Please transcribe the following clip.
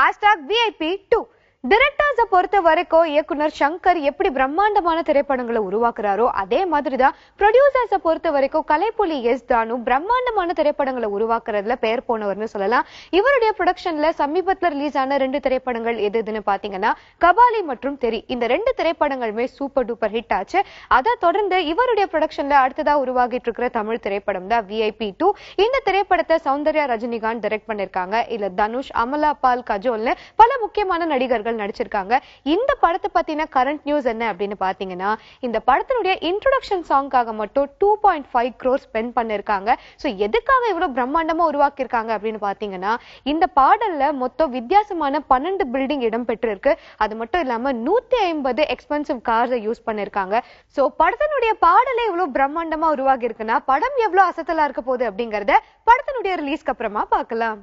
#VIP2 டைரக்டர்ஸை பொறுத்த வரைக்கும் இயக்குனர் சங்கர் எப்படி பிரம்மாண்டமான திரைப்படங்களை உருவாக்குறாரோ அதே மாதிரிதான் ப்ரொடியூசர்ஸை பொறுத்த வரைக்கும் கலைப்புலி எஸ் தானு பிரம்மாண்டமான திரைப்படங்களை உருவாக்குறதுல பெயர் போனவர்னு சொல்லலாம். இவருடைய ப்ரொடக்ஷன்ல சமீபத்துல ரிலீஸ் ஆன 2 திரைப்படங்கள் எதுன்னு பாத்தீங்கன்னா கபாலி மற்றும் தெரி. இந்த 2 திரைப்படங்களுமே சூப்பர் டூப்பர் ஹிட் ஆச்சு. அதை தொடர்ந்து இவருடைய ப்ரொடக்ஷன்ல அடுத்ததா உருவாகிட்டு இருக்கிற தமிழ் திரைப்படம் தான் VIP2. இந்த திரைப்படத்தை சௌந்தர்யா ரஜினிகாந்த் டைரக்ட் பண்ணிருக்காங்க. இல்ல தனுஷ், அமலா பால், கஜோல்னு பல முக்கியமான நடிகர்கள் நடிச்சிருக்காங்க. இந்த படத்தை பத்தின கரண்ட் நியூஸ் என்ன அப்படின்னு பாத்தீங்கன்னா, இந்த படத்தினுடைய இன்ட்ரோடக்ஷன் சாங்காக மட்டும் 2.5 crore ஸ்பெண்ட் பண்ணிருக்காங்க. சோ எதுக்காக இவ்வளவு பிரம்மாண்டமா உருவாக்கி இருக்காங்க அப்படின்னு பாத்தீங்கன்னா, இந்த பாடல்ல மொத்தம் வித்தியாசமான 12 பில்டிங் இடம் பெற்றிருக்கு. அது மட்டும் இல்லாம 150 எக்ஸ்பென்சிவ் கார்ஸ் யூஸ் பண்ணிருக்காங்க. சோ படத்தினுடைய பாடலே இவ்வளவு பிரம்மாண்டமா உருவாகி இருக்குன்னா படம் எவ்வளவு அசத்தலா இருக்க போகுது அப்படிங்கறத படத்தினுடைய ரிலீஸ்க்கு அப்புறமா பார்க்கலாம்.